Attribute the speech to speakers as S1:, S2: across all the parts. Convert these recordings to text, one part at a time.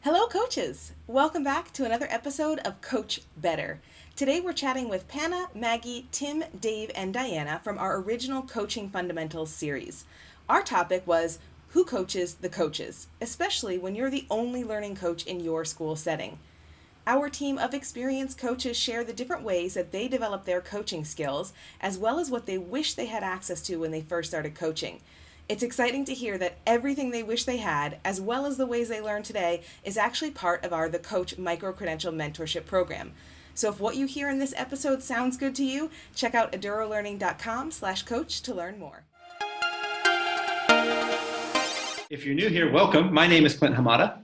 S1: Hello, coaches! Welcome back to another episode of Coach Better. Today we're chatting with Panna, Maggie, Tim, Dave, and Diana from our original Coaching Fundamentals series. Our topic was who coaches the coaches, especially when you're the only learning coach in your school setting. Our team of experienced coaches share the different ways that they develop their coaching skills, as well as what they wish they had access to when they first started coaching. It's exciting to hear that everything they wish they had, as well as the ways they learn today, is actually part of our The Coach Microcredential Mentorship program. So if what you hear in this episode sounds good to you, check out edurolearning.com/coach to learn more.
S2: If you're new here, welcome. My name is Clint Hamada.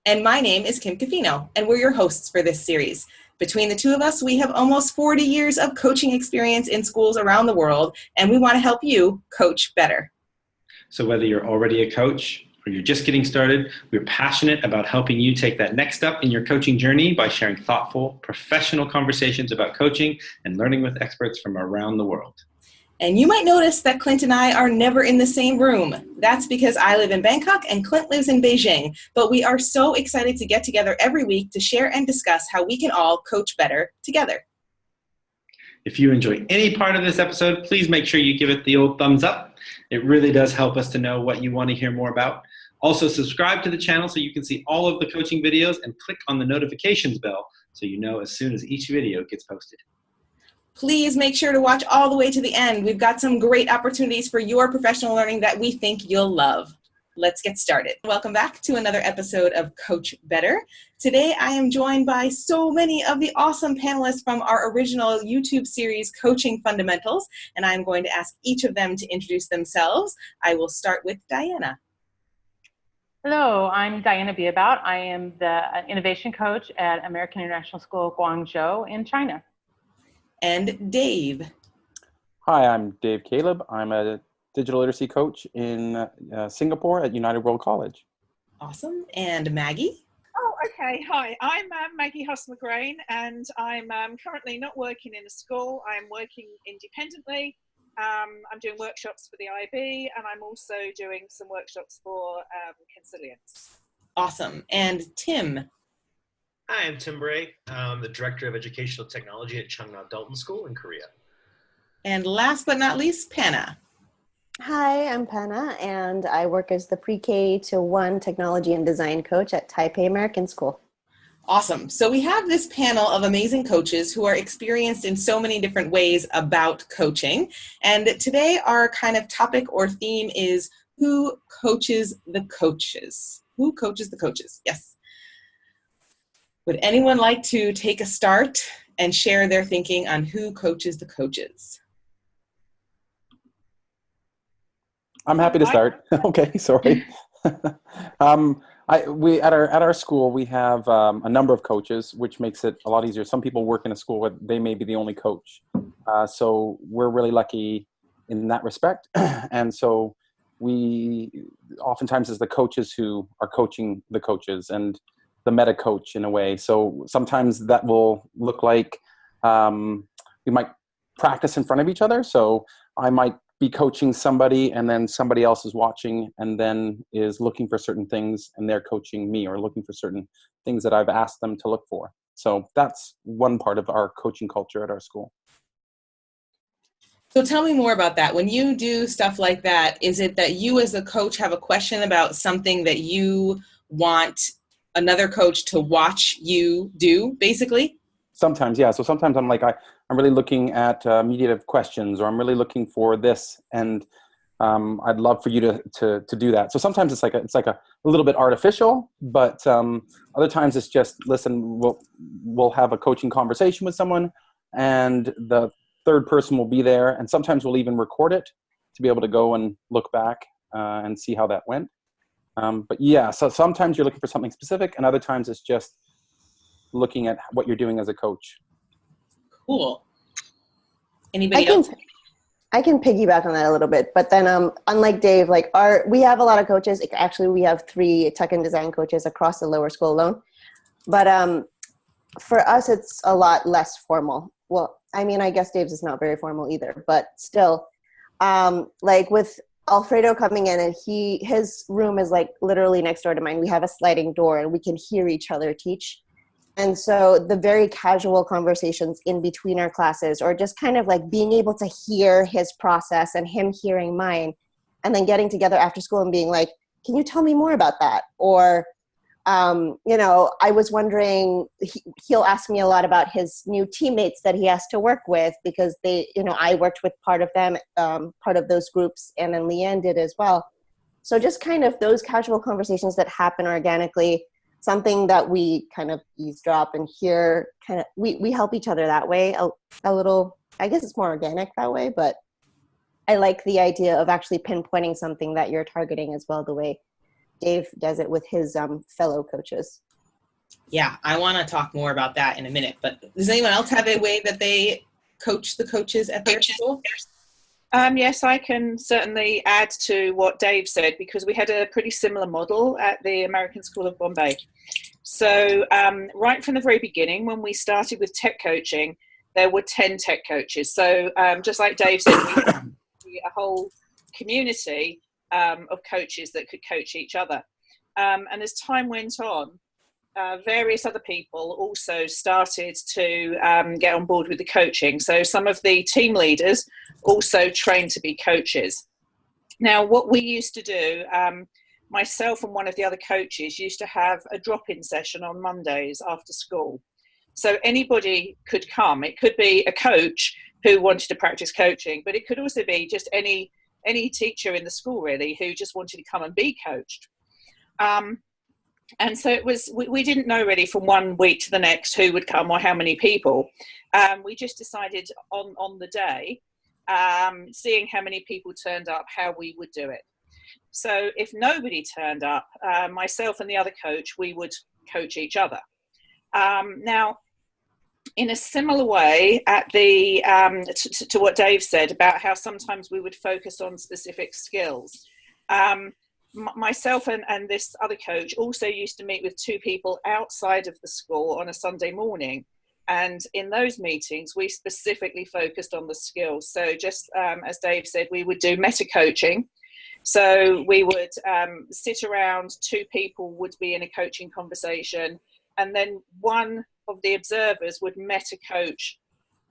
S1: And my name is Kim Cafino, and we're your hosts for this series. Between the two of us, we have almost 40 years of coaching experience in schools around the world, and we want to help you coach better.
S2: So whether you're already a coach or you're just getting started, we're passionate about helping you take that next step in your coaching journey by sharing thoughtful, professional conversations about coaching and learning with experts from around the world.
S1: And you might notice that Clint and I are never in the same room. That's because I live in Bangkok and Clint lives in Beijing. But we are so excited to get together every week to share and discuss how we can all coach better together.
S2: If you enjoy any part of this episode, please make sure you give it the old thumbs up. It really does help us to know what you want to hear more about. Also, subscribe to the channel so you can see all of the coaching videos and click on the notifications bell so you know as soon as each video gets posted.
S1: Please make sure to watch all the way to the end. We've got some great opportunities for your professional learning that we think you'll love. Let's get started. Welcome back to another episode of Coach Better. Today I am joined by so many of the awesome panelists from our original YouTube series, Coaching Fundamentals, and I'm going to ask each of them to introduce themselves. I will start with Diana.
S3: Hello, I'm Diana Biabout. I am the innovation coach at American International School, Guangzhou in China.
S1: And Dave.
S4: Hi, I'm Dave Caleb. I'm a digital literacy coach in Singapore at United World College.
S1: Awesome. And Maggie?
S5: Oh, okay. Hi, I'm Maggie Huss-McGrain, and I'm currently not working in a school. I'm working independently. I'm doing workshops for the IB, and I'm also doing some workshops for Consilience.
S1: Awesome. And Tim?
S6: Hi, I'm Tim Bray. I'm the Director of Educational Technology at Chungnam Dalton School in Korea.
S1: And last but not least, Panna.
S7: Hi, I'm Panna, and I work as the pre-K to 1 technology and design coach at Taipei American School.
S1: Awesome. So we have this panel of amazing coaches who are experienced in so many different ways about coaching. And today our kind of topic or theme is who coaches the coaches? Who coaches the coaches? Yes. Would anyone like to take a start and share their thinking on who coaches the coaches?
S4: I'm happy to start. Okay, sorry. We at our school we have a number of coaches, which makes it a lot easier. Some people work in a school where they may be the only coach, so we're really lucky in that respect. And so we oftentimes is the coaches who are coaching the coaches and the meta coach in a way. So sometimes that will look like we might practice in front of each other. So I might be coaching somebody and then somebody else is watching and then is looking for certain things and they're coaching me or looking for certain things that I've asked them to look for. So that's one part of our coaching culture at our school.
S1: So tell me more about that. When you do stuff like that, is it that you as a coach have a question about something that you want another coach to watch you do, basically?
S4: Sometimes, yeah. So sometimes I'm like, I'm really looking at mediative questions, or I'm really looking for this, and I'd love for you to do that. So sometimes it's like a little bit artificial, but other times it's just, listen, we'll have a coaching conversation with someone, and the third person will be there, and sometimes we'll even record it to be able to go and look back and see how that went. But yeah, so sometimes you're looking for something specific, and other times it's just looking at what you're doing as a coach.
S1: Cool. Anybody else?
S7: I can piggyback on that a little bit, but then unlike Dave, we have a lot of coaches. Actually, we have 3 tech and design coaches across the lower school alone. But for us, it's a lot less formal. Well, I mean, I guess Dave's is not very formal either, but still, like with Alfredo coming in, and his room is like literally next door to mine. We have a sliding door and we can hear each other teach. And so the very casual conversations in between our classes, or just kind of like being able to hear his process and him hearing mine, and then getting together after school and being like, can you tell me more about that? Or, I was wondering, he'll ask me a lot about his new teammates that he has to work with, because I worked with part of them, part of those groups, and then Leanne did as well. So just kind of those casual conversations that happen organically, something that we kind of eavesdrop and hear, kind of, we help each other that way a little. I guess it's more organic that way, but I like the idea of actually pinpointing something that you're targeting as well, the way Dave does it with his fellow coaches.
S1: Yeah, I want to talk more about that in a minute, but does anyone else have a way that they coach the coaches at their school?
S5: Yes, I can certainly add to what Dave said, because we had a pretty similar model at the American School of Bombay. So right from the very beginning, when we started with tech coaching, there were 10 tech coaches. So just like Dave said, we had a whole community of coaches that could coach each other. And as time went on, various other people also started to get on board with the coaching. So some of the team leaders also trained to be coaches. Now, what we used to do, myself and one of the other coaches used to have a drop-in session on Mondays after school. So anybody could come. It could be a coach who wanted to practice coaching, but it could also be just any teacher in the school, really, who just wanted to come and be coached. And so it was, we didn't know really from one week to the next who would come or how many people. We just decided on the day, seeing how many people turned up, how we would do it. So if nobody turned up, myself and the other coach, we would coach each other. Now, in a similar way, at the to what Dave said about how sometimes we would focus on specific skills. Myself and this other coach also used to meet with two people outside of the school on a Sunday morning. And in those meetings, we specifically focused on the skills. So just as Dave said, we would do meta coaching. So we would sit around, two people would be in a coaching conversation, and then one of the observers would meta coach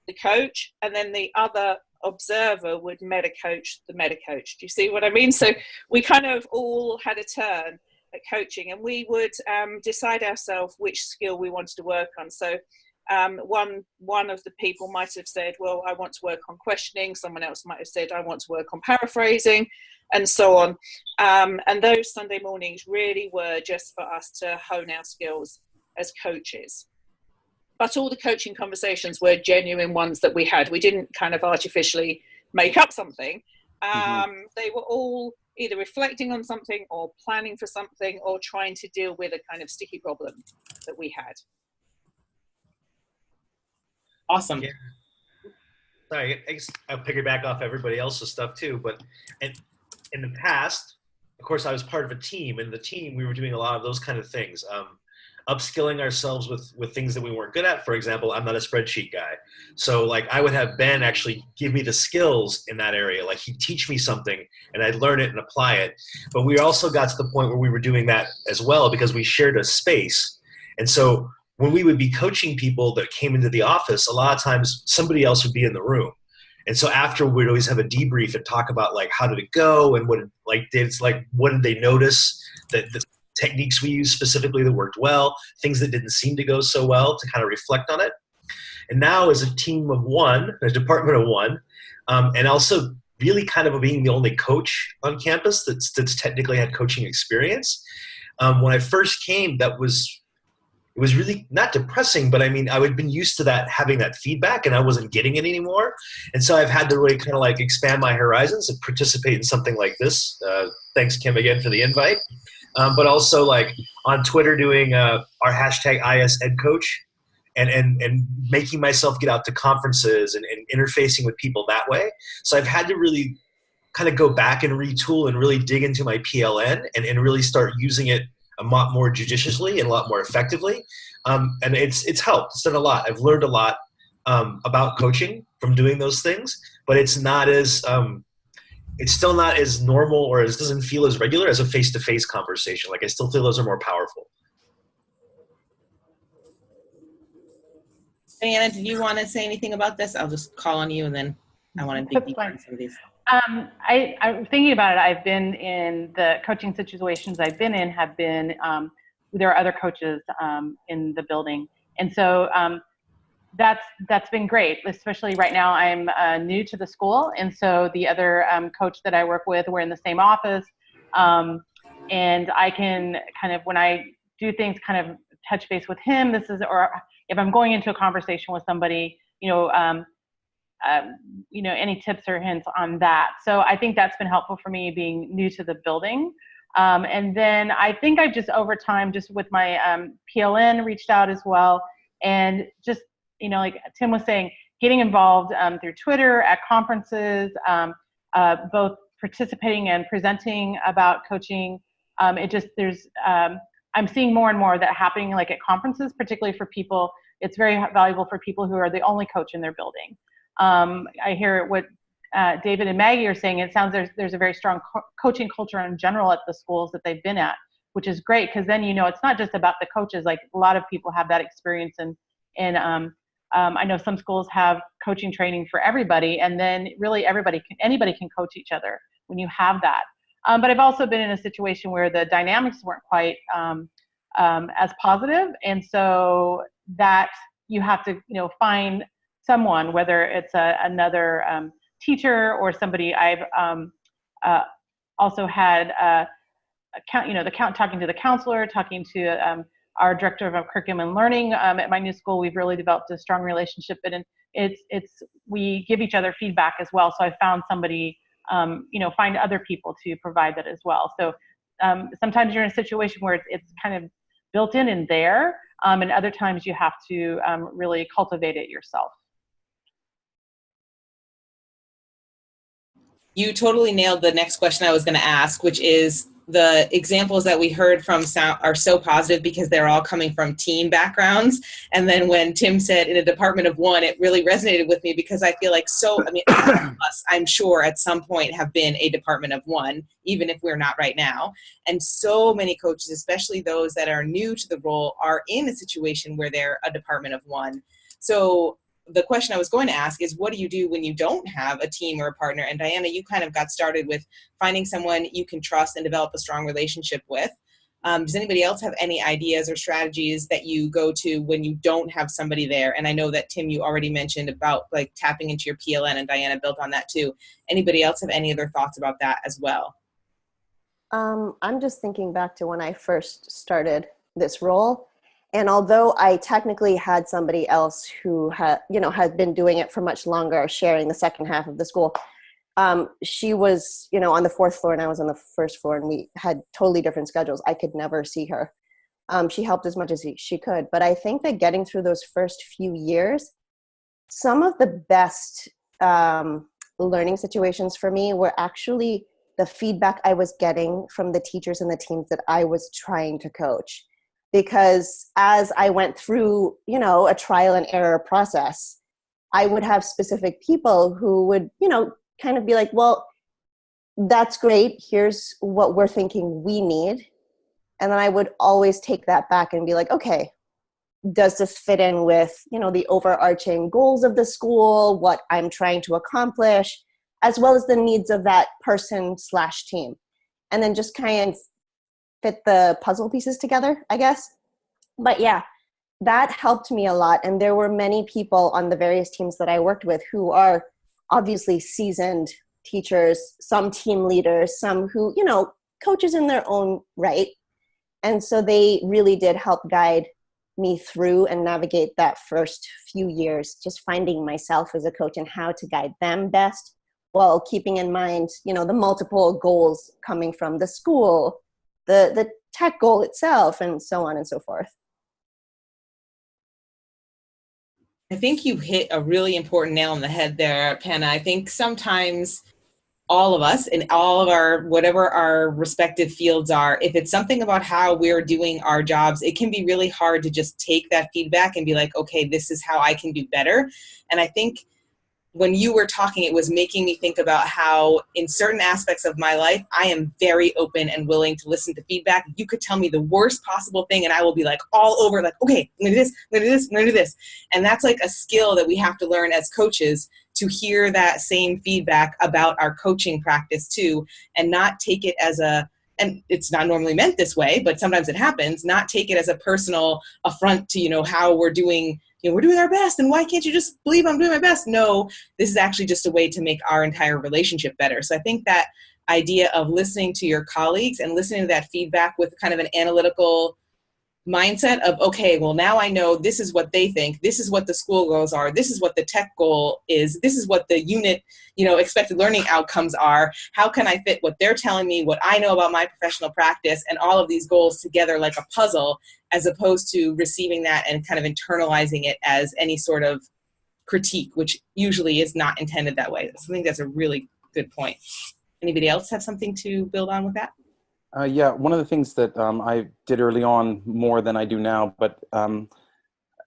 S5: the coach, and then the other observer would meta coach the meta coach. Do you see what I mean? So we kind of all had a turn at coaching, and we would decide ourselves which skill we wanted to work on. So one of the people might have said, well, I want to work on questioning. Someone else might have said, I want to work on paraphrasing, and so on. And those Sunday mornings really were just for us to hone our skills as coaches. But all the coaching conversations were genuine ones that we had. We didn't kind of artificially make up something. They were all either reflecting on something or planning for something or trying to deal with a kind of sticky problem that we had.
S1: Awesome.
S6: Yeah. Sorry, I'll piggyback off everybody else's stuff too. But in the past, of course, I was part of a team. And the team, we were doing a lot of those kind of things. Upskilling ourselves with things that we weren't good at. For example, I'm not a spreadsheet guy. So like I would have Ben actually give me the skills in that area. Like he'd teach me something and I'd learn it and apply it. But we also got to the point where we were doing that as well because we shared a space. And so when we would be coaching people that came into the office, a lot of times somebody else would be in the room. And so after we'd always have a debrief and talk about like, how did it go? And what did they notice that the techniques we used specifically that worked well, things that didn't seem to go so well, to kind of reflect on it. And now as a team of one, a department of one, and also really kind of being the only coach on campus that's technically had coaching experience. When I first came, it was really not depressing, but I mean, I had been used to that, having that feedback, and I wasn't getting it anymore. And so I've had to really kind of like expand my horizons and participate in something like this. Thanks, Kim, again for the invite. But also like on Twitter doing our hashtag #ISEdCoach and making myself get out to conferences and interfacing with people that way. So I've had to really kind of go back and retool and really dig into my PLN and really start using it a lot more judiciously and a lot more effectively. And it's helped. It's done a lot. I've learned a lot about coaching from doing those things, but it's not as it's still not as normal, or it doesn't feel as regular as a face-to-face conversation. Like I still feel those are more powerful.
S1: Diana, did you want to say anything about this? I'll just call on you, and then I want to dig deeper on some of these.
S3: I'm thinking about it. I've been in the coaching situations I've been in have been, there are other coaches in the building. And so that's been great, especially right now. I'm new to the school. And so the other coach that I work with, we're in the same office. And I can kind of, when I do things, kind of touch base with him. Or if I'm going into a conversation with somebody, any tips or hints on that. So I think that's been helpful for me being new to the building. And then I think I've just over time, just with my PLN, reached out as well. And just, like Tim was saying, getting involved through Twitter at conferences, both participating and presenting about coaching. I'm seeing more and more of that happening like at conferences, particularly for people. It's very valuable for people who are the only coach in their building. I hear what David and Maggie are saying. It sounds there's a very strong coaching culture in general at the schools that they've been at, which is great, because then it's not just about the coaches. Like a lot of people have that experience, and I know some schools have coaching training for everybody, and then really anybody can coach each other when you have that. But I've also been in a situation where the dynamics weren't quite as positive, and so that you have to find someone, whether it's another teacher or somebody. I've also had talking to the counselor, talking to our director of curriculum and learning at my new school. We've really developed a strong relationship, and we give each other feedback as well. So I found somebody, find other people to provide that as well. So sometimes you're in a situation where it's kind of built in and there, and other times you have to really cultivate it yourself.
S1: You totally nailed the next question I was going to ask, which is the examples that we heard from are so positive because they're all coming from team backgrounds. And then when Tim said in a department of one, it really resonated with me because I feel like all of us, I'm sure at some point have been a department of one, even if we're not right now. And so many coaches, especially those that are new to the role, are in a situation where they're a department of one. So the question I was going to ask is, what do you do when you don't have a team or a partner? And Diana, you kind of got started with finding someone you can trust and develop a strong relationship with. Does anybody else have any ideas or strategies that you go to when you don't have somebody there? And I know that Tim, you already mentioned about like tapping into your PLN, and Diana built on that too. Anybody else have any other thoughts about that as well?
S7: I'm just thinking back to when I first started this role. And although I technically had somebody else who had been doing it for much longer, sharing the second half of the school, she was, on the fourth floor and I was on the first floor, and we had totally different schedules. I could never see her. She helped as much as she could. But I think that getting through those first few years, some of the best learning situations for me were actually the feedback I was getting from the teachers and the teams that I was trying to coach. Because as I went through, a trial and error process, I would have specific people who would, kind of be like, well, that's great. Here's what we're thinking we need. And then I would always take that back and be like, okay, does this fit in with, the overarching goals of the school, what I'm trying to accomplish, as well as the needs of that person/team? And then just kind of fit the puzzle pieces together, I guess. But yeah, that helped me a lot. And there were many people on the various teams that I worked with who are obviously seasoned teachers, some team leaders, some who, coaches in their own right. And so they really did help guide me through and navigate that first few years, just finding myself as a coach and how to guide them best while keeping in mind, the multiple goals coming from the school, the tech goal itself, and so on and so forth.
S1: I think you hit a really important nail on the head there, Panna. I think sometimes all of us in all of our, whatever our respective fields are, if it's something about how we're doing our jobs, it can be really hard to just take that feedback and be like, okay, this is how I can do better. And I think when you were talking, it was making me think about how in certain aspects of my life, I am very open and willing to listen to feedback. You could tell me the worst possible thing and I will be like all over, like, okay, I'm gonna do this, I'm gonna do this, I'm gonna do this. And that's like a skill that we have to learn as coaches, to hear that same feedback about our coaching practice too, and not take it as and it's not normally meant this way, but sometimes it happens, not take it as a personal affront to, how we're doing, we're doing our best, and why can't you just believe I'm doing my best? No, this is actually just a way to make our entire relationship better. So I think that idea of listening to your colleagues and listening to that feedback with kind of an analytical mindset of, okay, well, now I know this is what they think, this is what the school goals are, this is what the tech goal is, this is what the unit, expected learning outcomes are. How can I fit what they're telling me, what I know about my professional practice, and all of these goals together like a puzzle, as opposed to receiving that and kind of internalizing it as any sort of critique, which usually is not intended that way. So I think that's a really good point. Anybody else have something to build on with that?
S4: Yeah, one of the things that I did early on more than I do now, but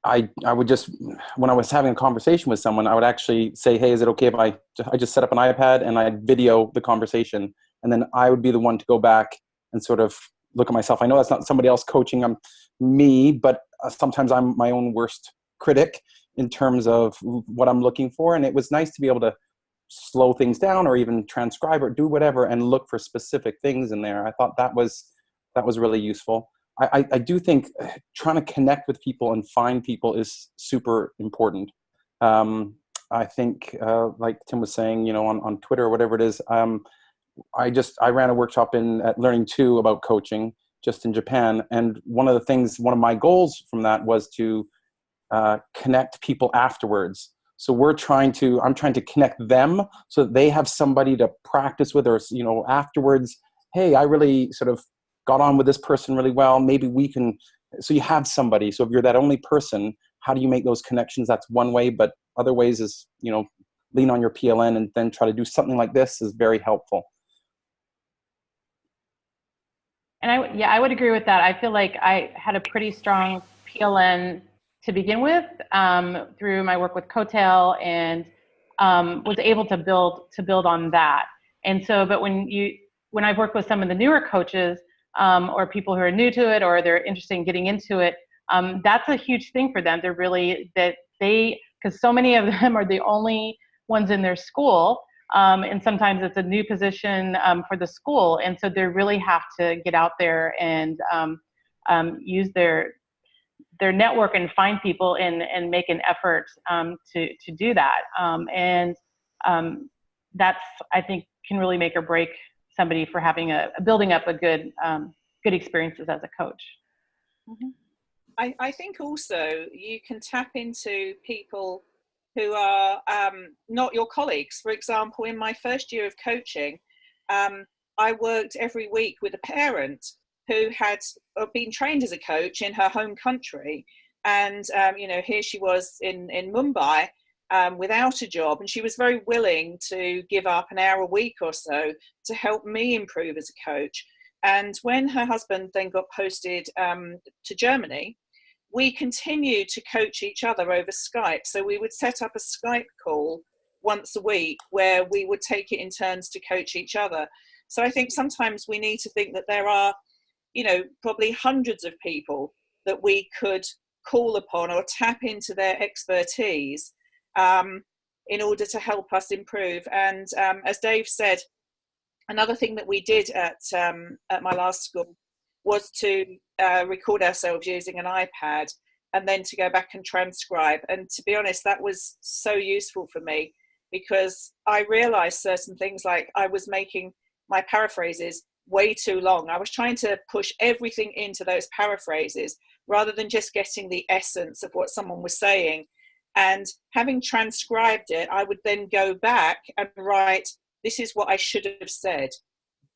S4: I would just, when I was having a conversation with someone, I would actually say, hey, is it okay if I just set up an iPad and I'd video the conversation, and then I would be the one to go back and sort of look at myself. I know that's not somebody else coaching me, but sometimes I'm my own worst critic in terms of what I'm looking for. And it was nice to be able to slow things down or even transcribe or do whatever and look for specific things in there. I thought that was really useful. I do think trying to connect with people and find people is super important. I think, like Tim was saying, on Twitter or whatever it is, I ran a workshop at Learning 2 about coaching just in Japan. And one of my goals from that was to connect people afterwards. So I'm trying to connect them so that they have somebody to practice with, or, afterwards, hey, I really sort of got on with this person really well. Maybe we can, so you have somebody. So if you're that only person, how do you make those connections? That's one way, but other ways is, lean on your PLN and then try to do something like this is very helpful.
S3: And I would agree with that. I feel like I had a pretty strong PLN to begin with, through my work with Coattail, and was able to build on that. And so, but when I've worked with some of the newer coaches, or people who are new to it, or they're interested in getting into it, that's a huge thing for them. They're really, because so many of them are the only ones in their school, and sometimes it's a new position for the school, and so they really have to get out there and use their network and find people and make an effort to do that. That's, I think, can really make or break somebody for having building up a good experiences as a coach.
S5: Mm-hmm. I think also you can tap into people who are not your colleagues. For example, in my first year of coaching, I worked every week with a parent who had been trained as a coach in her home country. And, here she was in Mumbai without a job. And she was very willing to give up an hour a week or so to help me improve as a coach. And when her husband then got posted to Germany, we continued to coach each other over Skype. So we would set up a Skype call once a week where we would take it in turns to coach each other. So I think sometimes we need to think that there are, probably hundreds of people that we could call upon or tap into their expertise in order to help us improve. And as Dave said, another thing that we did at my last school was to record ourselves using an iPad and then to go back and transcribe. And to be honest, that was so useful for me, because I realized certain things, like I was making my paraphrases way too long. I was trying to push everything into those paraphrases rather than just getting the essence of what someone was saying. And having transcribed it, I would then go back and write, this is what I should have said.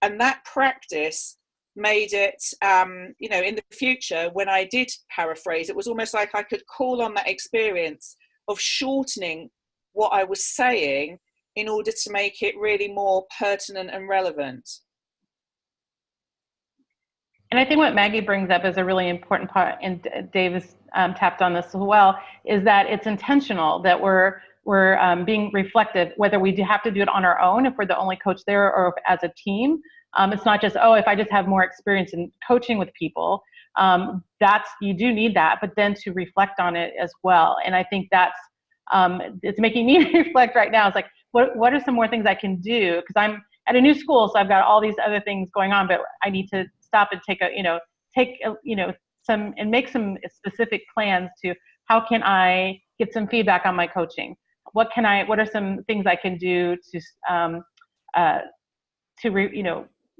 S5: And that practice made it, in the future, when I did paraphrase, it was almost like I could call on that experience of shortening what I was saying in order to make it really more pertinent and relevant.
S3: And I think what Maggie brings up is a really important part, and Dave has tapped on this as well, is that it's intentional, that we're we're being reflective, whether we have to do it on our own, if we're the only coach there, or if, as a team. It's not just, oh, if I just have more experience in coaching with people, you do need that, but then to reflect on it as well. And I think that's, it's making me reflect right now. It's like, what are some more things I can do? Because I'm at a new school, so I've got all these other things going on, but I need to stop and make some specific plans to how can I get some feedback on my coaching? What are some things I can do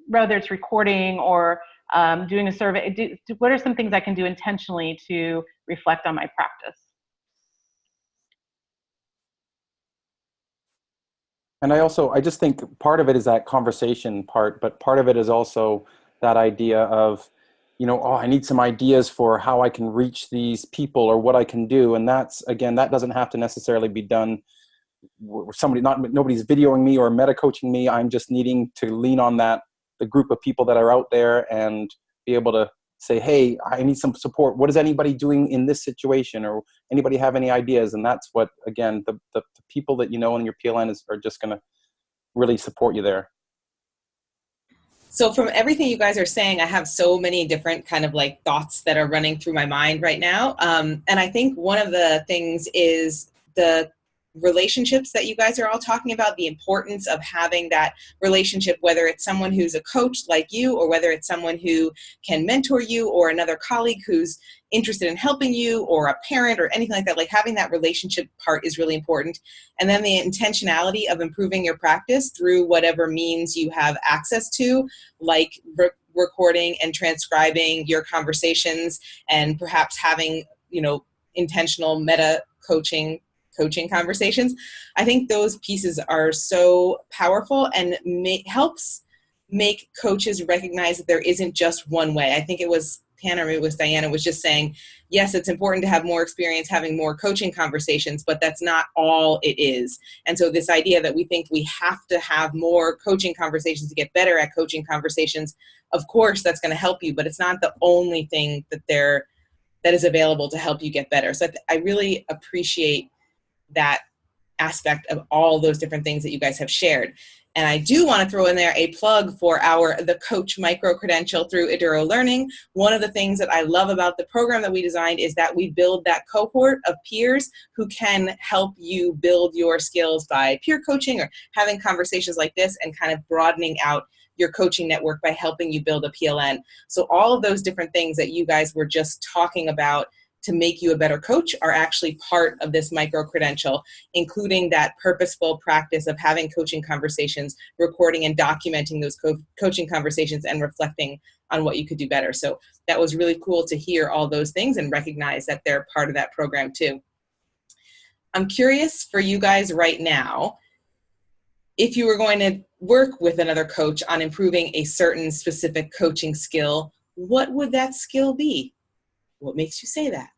S3: whether it's recording or doing a survey, what are some things I can do intentionally to reflect on my practice?
S4: And I just think part of it is that conversation part, but part of it is also that idea of, I need some ideas for how I can reach these people or what I can do. And that's, again, that doesn't have to necessarily be done where nobody's videoing me or meta coaching me. I'm just needing to lean on the group of people that are out there and be able to say, hey, I need some support. What is anybody doing in this situation? Or anybody have any ideas? And that's what, again, the people that in your PLN are just going to really support you there.
S1: So from everything you guys are saying, I have so many different kind of like thoughts that are running through my mind right now. And I think one of the things is the relationships that you guys are all talking about, the importance of having that relationship, whether it's someone who's a coach like you, or whether it's someone who can mentor you, or another colleague who's interested in helping you, or a parent, or anything like that. Like, having that relationship part is really important. And then the intentionality of improving your practice through whatever means you have access to, like recording and transcribing your conversations, and perhaps having, intentional meta coaching conversations. I think those pieces are so powerful and helps make coaches recognize that there isn't just one way. I think it was Hannah, or it was Diana, was just saying, yes, it's important to have more experience having more coaching conversations, but that's not all it is. And so this idea that we think we have to have more coaching conversations to get better at coaching conversations, of course that's going to help you, but it's not the only thing that is available to help you get better. So I really appreciate that aspect of all those different things that you guys have shared. And I do want to throw in there a plug for the Coach Microcredential through Eduro Learning. One of the things that I love about the program that we designed is that we build that cohort of peers who can help you build your skills by peer coaching or having conversations like this, and kind of broadening out your coaching network by helping you build a PLN. So all of those different things that you guys were just talking about to make you a better coach are actually part of this micro-credential, including that purposeful practice of having coaching conversations, recording and documenting those coaching conversations, and reflecting on what you could do better. So that was really cool to hear all those things and recognize that they're part of that program too. I'm curious for you guys right now, if you were going to work with another coach on improving a certain specific coaching skill, what would that skill be? What makes you say that?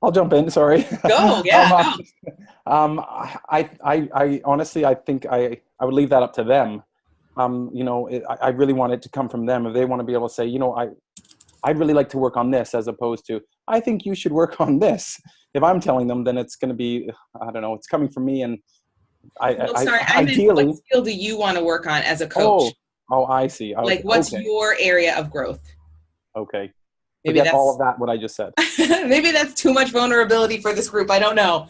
S4: I'll jump in. Sorry.
S1: Go. Yeah.
S4: I honestly, I think I would leave that up to them. I really want it to come from them. If they want to be able to say, I'd really like to work on this, as opposed to, I think you should work on this. If I'm telling them, then it's going to be, I don't know, it's coming from me. And ideally,
S1: what skill do you want to work on as a coach?
S4: Oh, I see.
S1: Like, what's your area of growth?
S4: Okay.
S1: Maybe
S4: that's all of that, what I just said.
S1: Maybe that's too much vulnerability for this group. I don't know.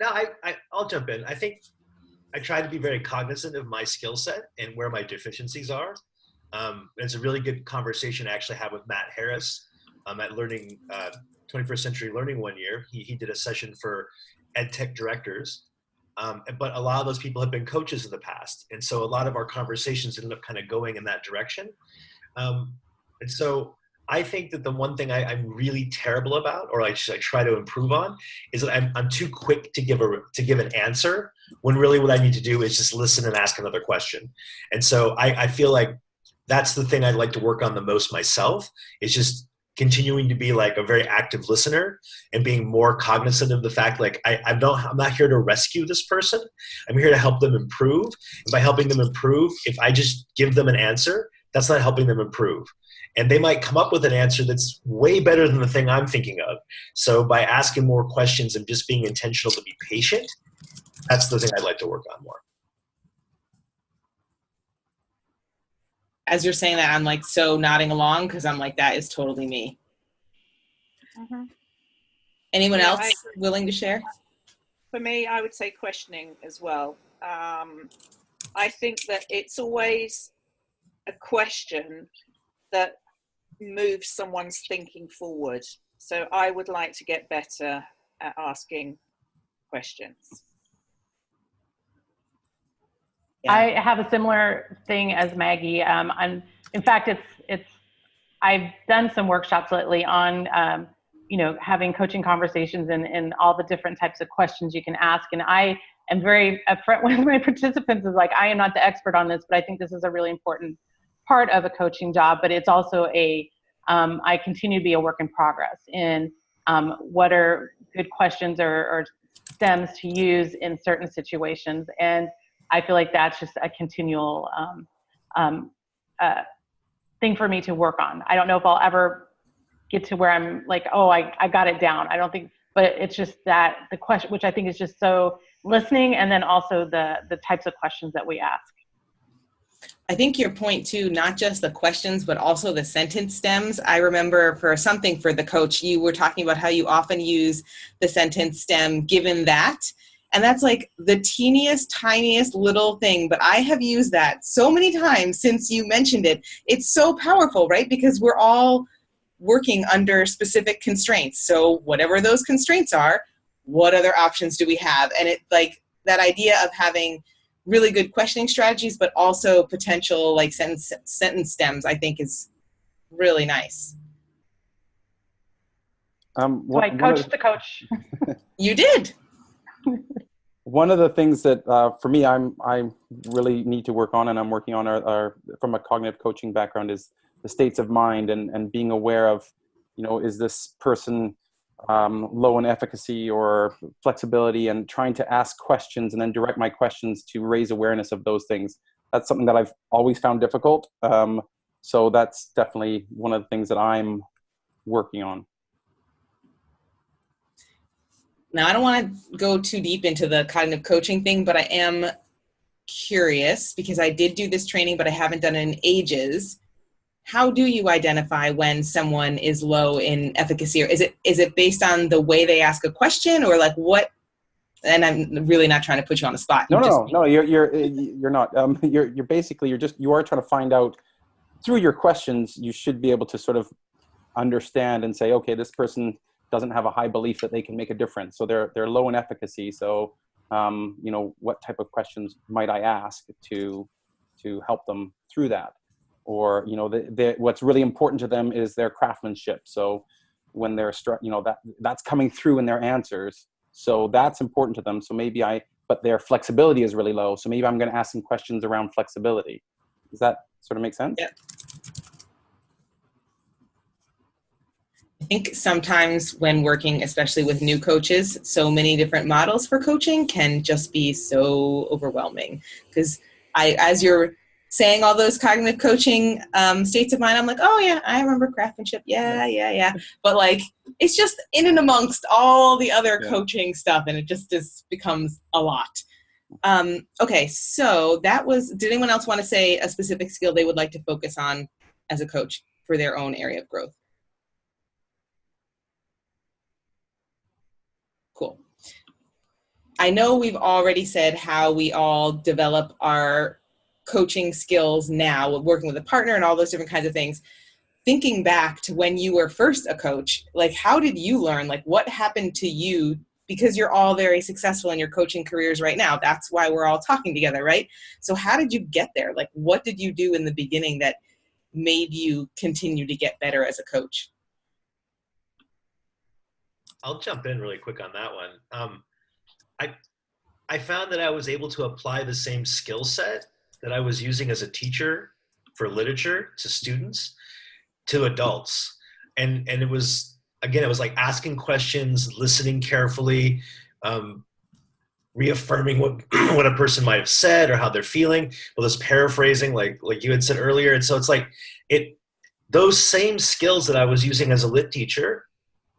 S6: No, I'll jump in. I think I try to be very cognizant of my skill set and where my deficiencies are. It's a really good conversation I actually had with Matt Harris at Learning 21st Century Learning one year. He did a session for ed tech directors. But a lot of those people have been coaches in the past. And so a lot of our conversations ended up kind of going in that direction. And so I think that the one thing I'm really terrible about, or I try to improve on, is that I'm too quick to give an answer, when really what I need to do is just listen and ask another question. And so I feel like that's the thing I'd like to work on the most myself, is just continuing to be like a very active listener and being more cognizant of the fact, like, I'm not here to rescue this person. I'm here to help them improve. And by helping them improve, if I just give them an answer, that's not helping them improve. And they might come up with an answer that's way better than the thing I'm thinking of. So by asking more questions and just being intentional to be patient, that's the thing I'd like to work on more.
S1: As you're saying that, I'm like so nodding along because I'm like, that is totally me.
S3: Mm-hmm.
S1: Anyone
S5: Yeah,
S1: else willing to share?
S5: For me, I would say questioning as well. I think that it's always a question that moves someone's thinking forward. So I would like to get better at asking questions.
S1: Yeah.
S3: I have a similar thing as Maggie. In fact, I've done some workshops lately on, having coaching conversations and all the different types of questions you can ask. And I am very upfront with my participants is like, I am not the expert on this, but I think this is a really important part of a coaching job. But it's also I continue to be a work in progress in what are good questions or stems to use in certain situations. And I feel like that's just a continual thing for me to work on. I don't know if I'll ever get to where I'm like, oh, I got it down. I don't think, but it's just that the question, which I think is just so listening, and then also the types of questions that we ask.
S1: I think your point too, not just the questions, but also the sentence stems. I remember for something for the coach, you were talking about how you often use the sentence stem given that. And that's like the teeniest, tiniest little thing. But I have used that so many times since you mentioned it. It's so powerful, right? Because we're all working under specific constraints. So whatever those constraints are, what other options do we have? And it like that idea of having really good questioning strategies, but also potential like sentence stems, I think is really nice.
S3: So I coached the coach.
S1: You did.
S4: One of the things that for me, I really need to work on, and I'm working on are from a cognitive coaching background, is the states of mind and being aware of, is this person low in efficacy or flexibility, and trying to ask questions and then direct my questions to raise awareness of those things. That's something that I've always found difficult. So that's definitely one of the things that I'm working on.
S1: Now, I don't want to go too deep into the cognitive coaching thing, but I am curious because I did do this training, but I haven't done it in ages. How do you identify when someone is low in efficacy, or is it based on the way they ask a question, or like what? And I'm really not trying to put you on the spot.
S4: No, you're not. You're basically you are trying to find out through your questions. You should be able to sort of understand and say, okay, this person doesn't have a high belief that they can make a difference, so they're low in efficacy. So, what type of questions might I ask to help them through that? Or what's really important to them is their craftsmanship. So when they're that's coming through in their answers. So that's important to them. So but their flexibility is really low. So maybe I'm going to ask some questions around flexibility. Does that sort of make sense?
S1: Yeah. I think sometimes when working, especially with new coaches, so many different models for coaching can just be so overwhelming. Because as you're saying all those cognitive coaching states of mind, I'm like, oh yeah, I remember craftsmanship. Yeah. But like, it's just in and amongst all the other coaching stuff, and it just becomes a lot. Okay, so did anyone else want to say a specific skill they would like to focus on as a coach for their own area of growth? Cool. I know we've already said how we all develop our coaching skills now, working with a partner and all those different kinds of things. Thinking back to when you were first a coach, like how did you learn? Like what happened to you? Because you're all very successful in your coaching careers right now. That's why we're all talking together, right? So how did you get there? Like what did you do in the beginning that made you continue to get better as a coach?
S6: I'll jump in really quick on that one. I found that I was able to apply the same skill set that I was using as a teacher for literature to students, to adults. And it was, again, it was like asking questions, listening carefully, reaffirming what a person might have said or how they're feeling. Well, this paraphrasing, like you had said earlier. And so it's like, those same skills that I was using as a lit teacher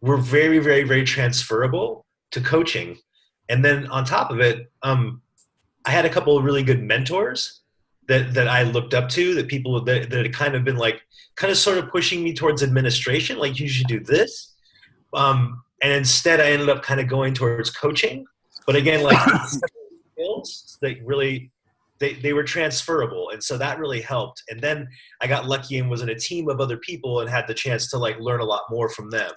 S6: were very, very, very transferable to coaching. And then on top of it, I had a couple of really good mentors that I looked up to, that people that had kind of been like, kind of sort of pushing me towards administration, like you should do this. And instead I ended up kind of going towards coaching. But again, like skills, they were transferable. And so that really helped. And then I got lucky and was in a team of other people and had the chance to like learn a lot more from them.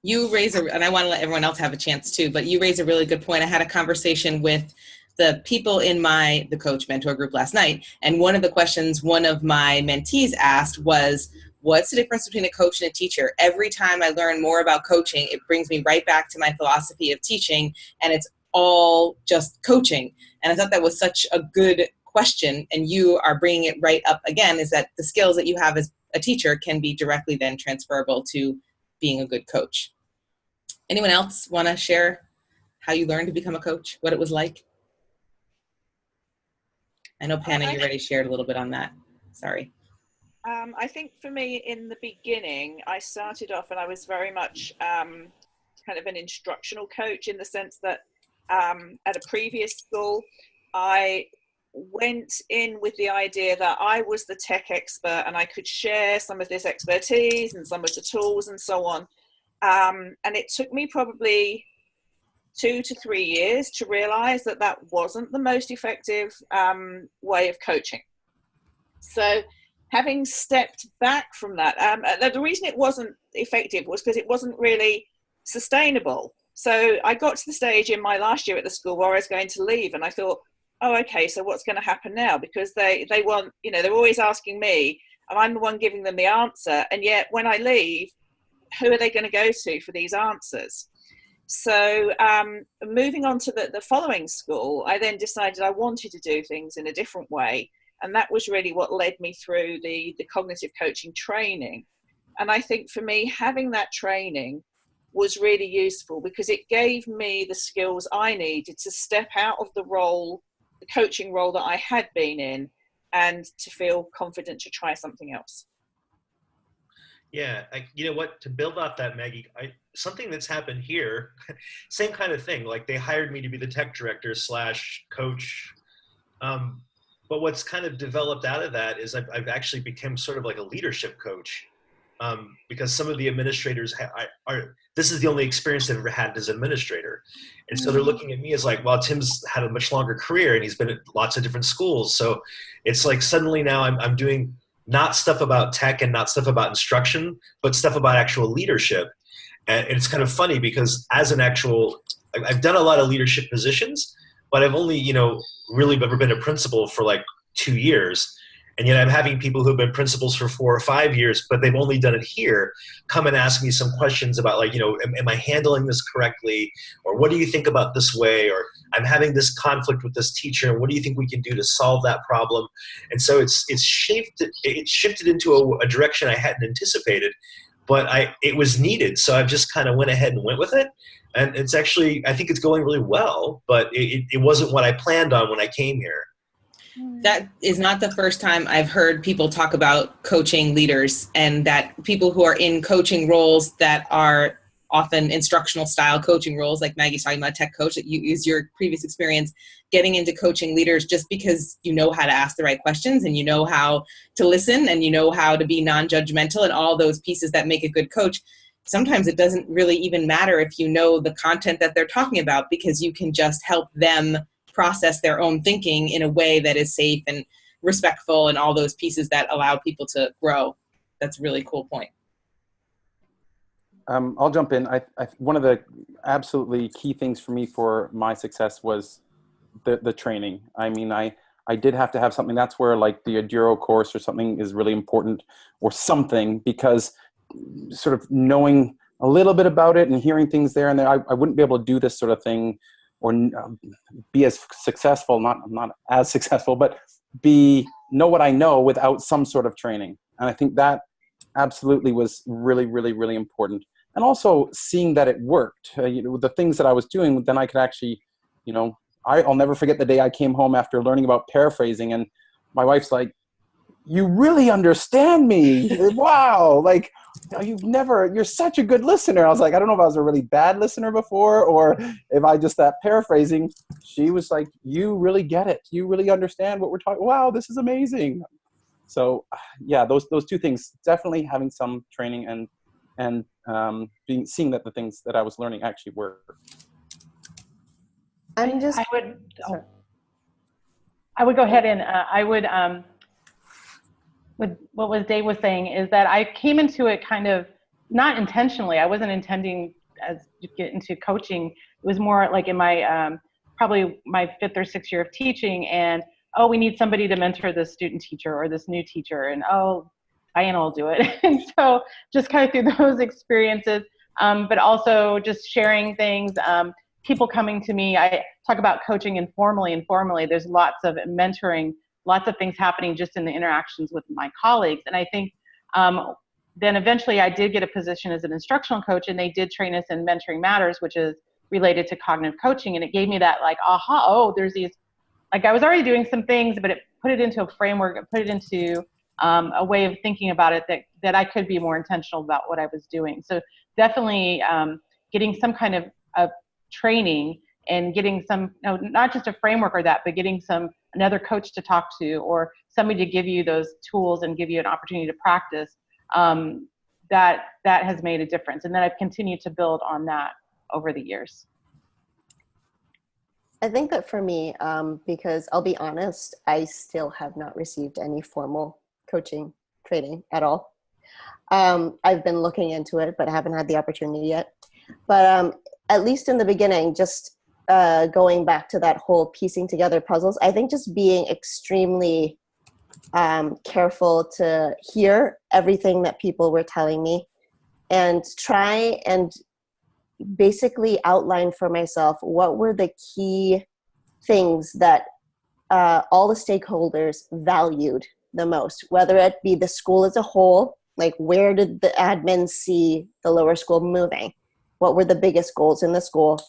S1: You raise and I want to let everyone else have a chance too, but you raise a really good point. I had a conversation with the people in the coach mentor group last night. And one of the questions one of my mentees asked was, what's the difference between a coach and a teacher? Every time I learn more about coaching, it brings me right back to my philosophy of teaching, and it's all just coaching. And I thought that was such a good question, and you are bringing it right up again, is that the skills that you have as a teacher can be directly then transferable to being a good coach. Anyone else want to share how you learned to become a coach, what it was like? I know, Panna, you already shared a little bit on that. Sorry.
S5: I think for me in the beginning, I started off and I was very much kind of an instructional coach, in the sense that at a previous school, I went in with the idea that I was the tech expert and I could share some of this expertise and some of the tools and so on. And it took me probably 2 to 3 years to realize that that wasn't the most effective way of coaching. So having stepped back from that, the reason it wasn't effective was because it wasn't really sustainable. So I got to the stage in my last year at the school where I was going to leave, and I thought, oh, okay, so what's going to happen now? Because they want, they're always asking me, and I'm the one giving them the answer. And yet when I leave, who are they going to go to for these answers? So moving on to the following school, I then decided I wanted to do things in a different way. And that was really what led me through the cognitive coaching training. And I think for me, having that training was really useful because it gave me the skills I needed to step out of the coaching role that I had been in, and to feel confident to try something else.
S6: Yeah, you know what, to build off that, Maggie, something that's happened here, same kind of thing. Like, they hired me to be the tech director / coach. But what's kind of developed out of that is I've actually become sort of like a leadership coach, because some of the administrators this is the only experience they've ever had as an administrator. And so they're looking at me as like, well, Tim's had a much longer career and he's been at lots of different schools. So it's like suddenly now I'm doing not stuff about tech and not stuff about instruction, but stuff about actual leadership. And it's kind of funny because as I've done a lot of leadership positions, but I've only, really ever been a principal for like 2 years. And yet I'm having people who've been principals for 4 or 5 years, but they've only done it here, come and ask me some questions about like, am I handling this correctly? Or what do you think about this way? Or I'm having this conflict with this teacher, and what do you think we can do to solve that problem? And so it shifted into a direction I hadn't anticipated, but it was needed. So I've just kind of went ahead and went with it. And it's actually, I think it's going really well, but it wasn't what I planned on when I came here.
S1: That is not the first time I've heard people talk about coaching leaders, and that people who are in coaching roles that are often instructional style coaching roles, like Maggie's talking about tech coach, that you use your previous experience getting into coaching leaders just because you know how to ask the right questions, and you know how to listen, and you know how to be non-judgmental, and all those pieces that make a good coach. Sometimes it doesn't really even matter if you know the content that they're talking about, because you can just help them process their own thinking in a way that is safe and respectful, and all those pieces that allow people to grow. That's a really cool point.
S4: I'll jump in. One of the absolutely key things for me for my success was the training. I mean, I did have to have something. That's where like the Eduro course or something is really important, or something, because sort of knowing a little bit about it and hearing things there and there, I wouldn't be able to do this sort of thing or be as successful, not as successful, but know what I know without some sort of training. And I think that absolutely was really, really, really important. And also seeing that it worked, the things that I was doing, then I could actually, I'll never forget the day I came home after learning about paraphrasing, and my wife's like, you really understand me. Wow. Like, you're such a good listener. I was like, I don't know if I was a really bad listener before, or if I just that paraphrasing. She was like, you really get it. You really understand what we're talking. Wow, this is amazing. So yeah, those two things, definitely having some training and seeing that the things that I was learning actually work.
S3: I would go ahead and with what Dave was saying is that I came into it kind of not intentionally. I wasn't intending to get into coaching. It was more like in my probably my 5th or 6th year of teaching, and we need somebody to mentor this student teacher or this new teacher, and Diana will do it. And so just kind of through those experiences, but also just sharing things. People coming to me, I talk about coaching informally. There's lots of mentoring, lots of things happening just in the interactions with my colleagues. And I think then eventually I did get a position as an instructional coach, and they did train us in Mentoring Matters, which is related to cognitive coaching. And it gave me that like, there's these, like I was already doing some things, but it put it into a framework, it put it into a way of thinking about it that I could be more intentional about what I was doing. So definitely getting some kind of training and getting some, not just a framework or that, but getting another coach to talk to, or somebody to give you those tools and give you an opportunity to practice, that has made a difference. And then I've continued to build on that over the years.
S7: I think that for me, because I'll be honest, I still have not received any formal coaching training at all. I've been looking into it, but haven't had the opportunity yet. But at least in the beginning, just going back to that whole piecing together puzzles, I think just being extremely careful to hear everything that people were telling me and try and basically outline for myself what were the key things that all the stakeholders valued the most, whether it be the school as a whole, like where did the admins see the lower school moving? What were the biggest goals in the school?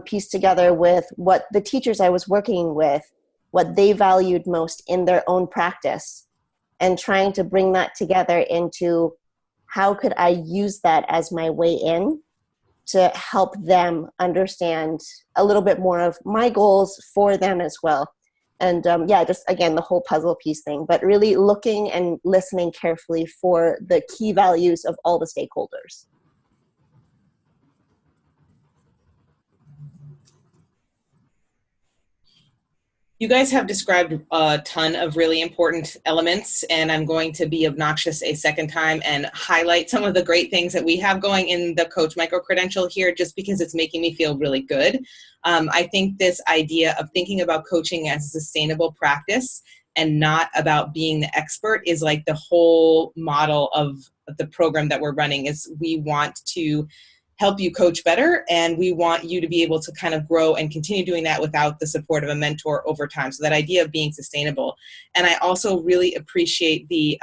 S7: Pieced together with what the teachers I was working with, what they valued most in their own practice, and trying to bring that together into how could I use that as my way in to help them understand a little bit more of my goals for them as well. And just again, the whole puzzle piece thing, but really looking and listening carefully for the key values of all the stakeholders.
S1: You guys have described a ton of really important elements, and I'm going to be obnoxious a second time and highlight some of the great things that we have going in the Coach Microcredential here, just because it's making me feel really good. I think this idea of thinking about coaching as a sustainable practice and not about being the expert is like the whole model of the program that we're running. Is we want to help you coach better, and we want you to be able to kind of grow and continue doing that without the support of a mentor over time. So that idea of being sustainable. And I also really appreciate the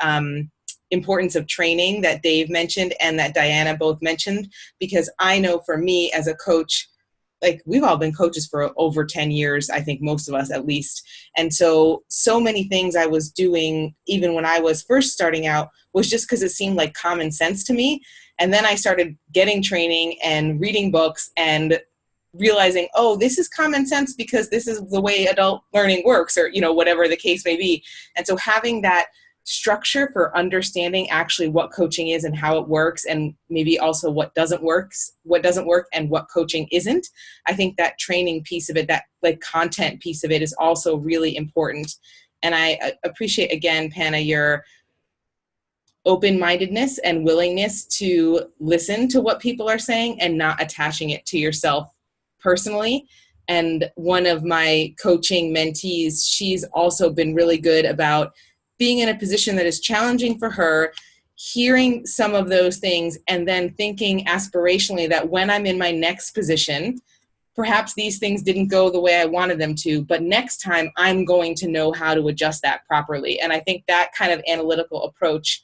S1: importance of training that Dave mentioned and that Diana both mentioned, because I know for me as a coach, like we've all been coaches for over 10 years, I think most of us at least. And so many things I was doing, even when I was first starting out, was just because it seemed like common sense to me. And then I started getting training and reading books and realizing, this is common sense because this is the way adult learning works, or, whatever the case may be. And so having that structure for understanding actually what coaching is and how it works, and maybe also what doesn't work and what coaching isn't. I think that training piece of it, that like content piece of it, is also really important. And I appreciate, again, Panna, your open-mindedness and willingness to listen to what people are saying and not attaching it to yourself personally. And one of my coaching mentees, she's also been really good about being in a position that is challenging for her, hearing some of those things, and then thinking aspirationally that when I'm in my next position, perhaps these things didn't go the way I wanted them to, but next time I'm going to know how to adjust that properly. And I think that kind of analytical approach,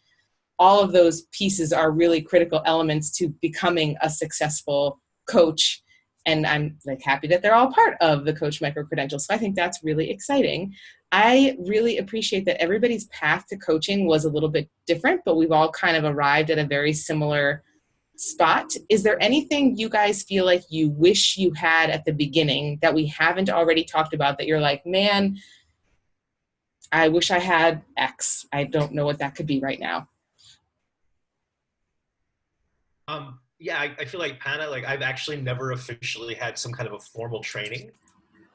S1: all of those pieces are really critical elements to becoming a successful coach. And I'm like happy that they're all part of the Coach Microcredential. So I think that's really exciting. I really appreciate that everybody's path to coaching was a little bit different, but we've all kind of arrived at a very similar spot. Is there anything you guys feel like you wish you had at the beginning that we haven't already talked about that you're like, man, I wish I had X. I don't know what that could be right now.
S6: Yeah, I feel like Panna, like I've actually never officially had some kind of a formal training.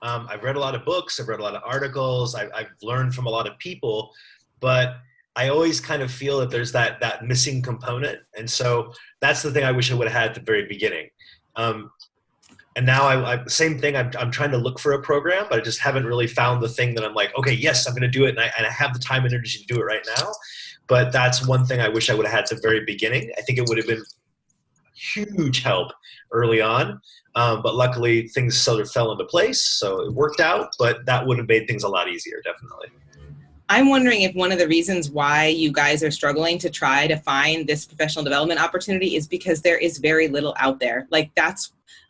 S6: I've read a lot of books, I've read a lot of articles, I've learned from a lot of people, but I always kind of feel that there's that missing component. And so that's the thing I wish I would have had at the very beginning. And now same thing, I'm trying to look for a program, but I just haven't really found the thing that I'm like, okay, yes, I'm going to do it. And I have the time and energy to do it right now. But that's one thing I wish I would have had at the very beginning. I think it would have been huge help early on. But luckily things sort of fell into place. So it worked out, but that would have made things a lot easier, definitely.
S1: I'm wondering if one of the reasons why you guys are struggling to try to find this professional development opportunity is because there is very little out there. Like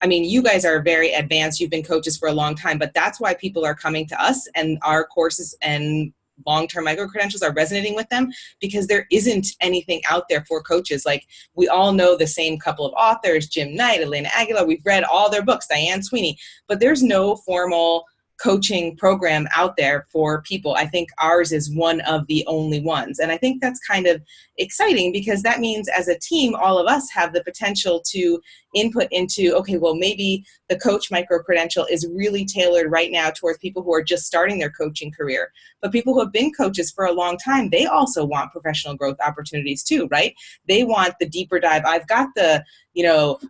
S1: you guys are very advanced. You've been coaches for a long time, but that's why people are coming to us, and our courses and long-term micro-credentials are resonating with them, because there isn't anything out there for coaches. Like, we all know the same couple of authors, Jim Knight, Elena Aguilar. We've read all their books, Diane Sweeney, but there's no formal coaching program out there for people. I think ours is one of the only ones. And I think that's kind of exciting, because that means as a team, all of us have the potential to input into, okay, well, maybe the coach micro-credential is really tailored right now towards people who are just starting their coaching career. But people who have been coaches for a long time, they also want professional growth opportunities too, right? They want the deeper dive. I've got the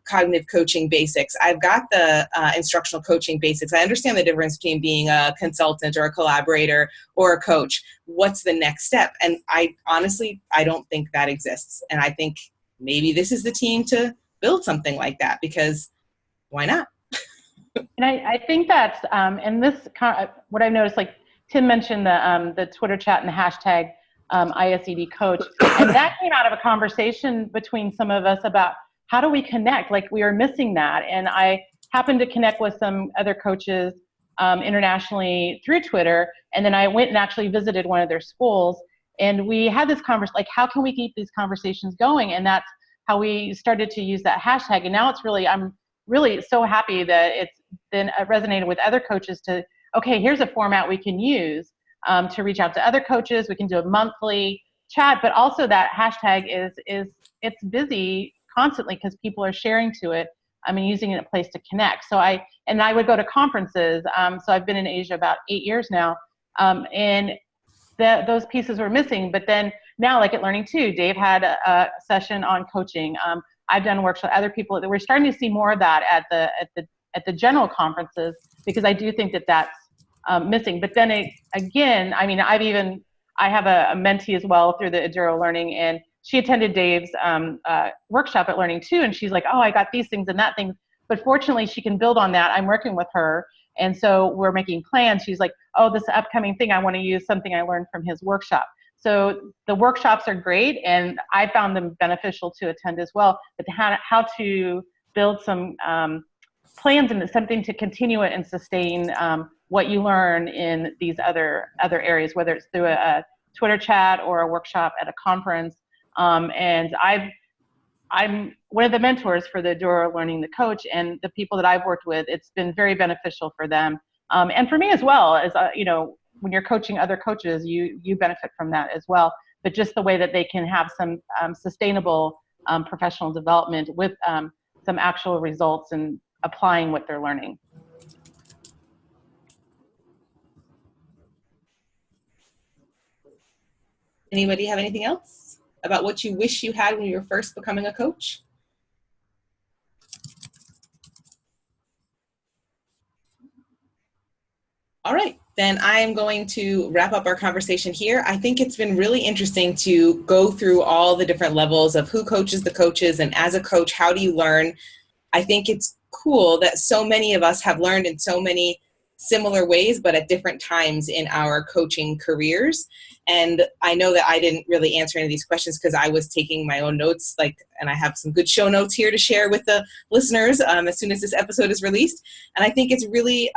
S1: cognitive coaching basics. I've got the instructional coaching basics. I understand the difference between being a consultant or a collaborator or a coach. What's the next step? And I don't think that exists. And I think maybe this is the team to build something like that, because why not?
S3: And I think that's, and this, what I've noticed, like Tim mentioned the Twitter chat and the hashtag ISED coach, and that came out of a conversation between some of us about how do we connect? Like, we are missing that. And I happened to connect with some other coaches internationally through Twitter. And then I went and actually visited one of their schools. And we had this conversation, like, how can we keep these conversations going? And that's how we started to use that hashtag. And now it's really, I'm really so happy that it's been resonated with other coaches to, okay, here's a format we can use to reach out to other coaches. We can do a monthly chat, but also that hashtag it's busy constantly because people are sharing to it. Using it as a place to connect. So I would go to conferences. So I've been in Asia about 8 years now. And those pieces were missing. But then now, like at Learning 2, Dave had a session on coaching. I've done workshops, other people. We're starting to see more of that at the general conferences, because I do think that that's missing. But then again, I have a mentee as well through the Eduro Learning, and she attended Dave's workshop at Learning 2, and she's like, oh, I got these things and that thing. But fortunately, she can build on that. I'm working with her, and so we're making plans. She's like, oh, this upcoming thing, I want to use something I learned from his workshop. So the workshops are great, and I found them beneficial to attend as well. But how to build some plans and something to continue it and sustain what you learn in these other areas, whether it's through a Twitter chat or a workshop at a conference. And I'm one of the mentors for the Eduro Learning the Coach, and the people that I've worked with, it's been very beneficial for them. And for me as well, as when you're coaching other coaches, you benefit from that as well. But just the way that they can have some sustainable professional development with some actual results and applying what they're learning.
S1: Anybody have anything else about what you wish you had when you were first becoming a coach? All right, then I am going to wrap up our conversation here. I think it's been really interesting to go through all the different levels of who coaches the coaches, and as a coach, how do you learn? I think it's cool that so many of us have learned in so many similar ways, but at different times in our coaching careers. And I know that I didn't really answer any of these questions because I was taking my own notes, and I have some good show notes here to share with the listeners as soon as this episode is released. And I think it's really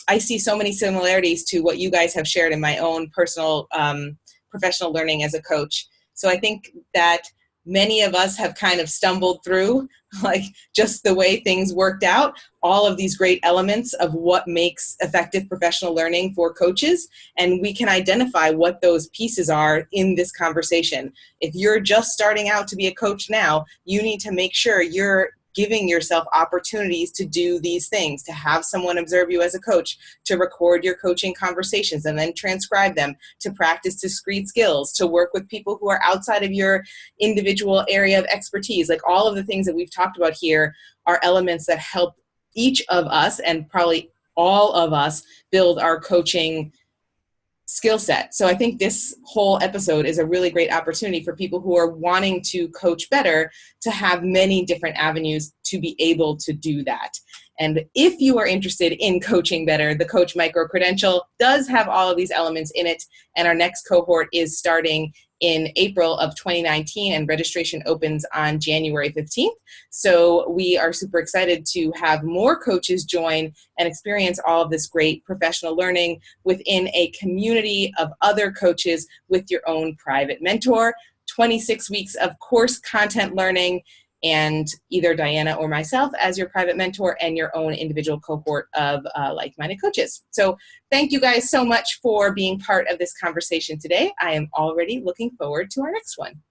S1: I see so many similarities to what you guys have shared in my own personal professional learning as a coach. So I think that many of us have kind of stumbled through, like just the way things worked out, all of these great elements of what makes effective professional learning for coaches. And we can identify what those pieces are in this conversation. If you're just starting out to be a coach now, you need to make sure you're giving yourself opportunities to do these things, to have someone observe you as a coach, to record your coaching conversations and then transcribe them, to practice discrete skills, to work with people who are outside of your individual area of expertise. Like all of the things that we've talked about here are elements that help each of us, and probably all of us, build our coaching skill set. So I think this whole episode is a really great opportunity for people who are wanting to coach better to have many different avenues to be able to do that. And if you are interested in coaching better, the Coach Microcredential does have all of these elements in it. And our next cohort is starting in April of 2019, and registration opens on January 15th. So we are super excited to have more coaches join and experience all of this great professional learning within a community of other coaches with your own private mentor, 26 weeks of course content learning, and either Diana or myself as your private mentor, and your own individual cohort of like-minded coaches. So thank you guys so much for being part of this conversation today. I am already looking forward to our next one.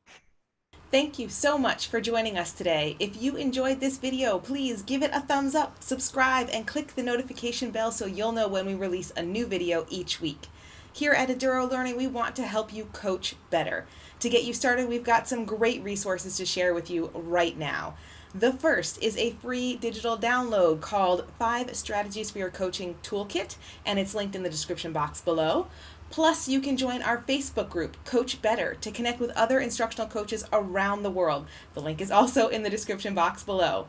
S1: Thank you so much for joining us today. If you enjoyed this video, please give it a thumbs up, subscribe, and click the notification bell so you'll know when we release a new video each week. Here at Eduro Learning, we want to help you coach better. To get you started, we've got some great resources to share with you right now. The first is a free digital download called 5 Strategies for Your Coaching Toolkit, and it's linked in the description box below. Plus, you can join our Facebook group, Coach Better, to connect with other instructional coaches around the world. The link is also in the description box below.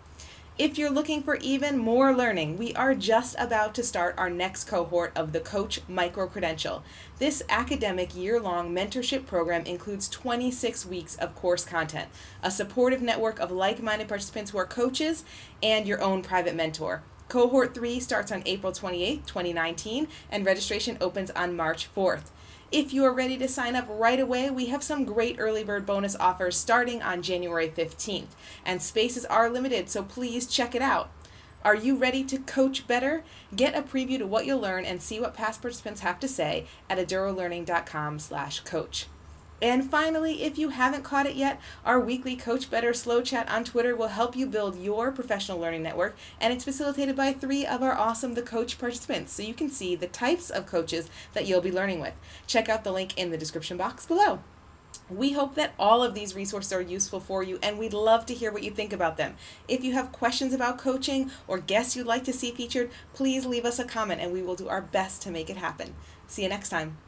S1: If you're looking for even more learning, we are just about to start our next cohort of the Coach Microcredential. This academic year-long mentorship program includes 26 weeks of course content, a supportive network of like-minded participants who are coaches, and your own private mentor. Cohort 3 starts on April 28, 2019, and registration opens on March 4th. If you are ready to sign up right away, we have some great early bird bonus offers starting on January 15th, and spaces are limited, so please check it out. Are you ready to coach better? Get a preview to what you'll learn and see what past participants have to say at edurolearning.com/coach. And finally, if you haven't caught it yet, our weekly Coach Better Slow Chat on Twitter will help you build your professional learning network, and it's facilitated by 3 of our awesome The Coach participants, so you can see the types of coaches that you'll be learning with. Check out the link in the description box below. We hope that all of these resources are useful for you, and we'd love to hear what you think about them. If you have questions about coaching or guests you'd like to see featured, please leave us a comment and we will do our best to make it happen. See you next time.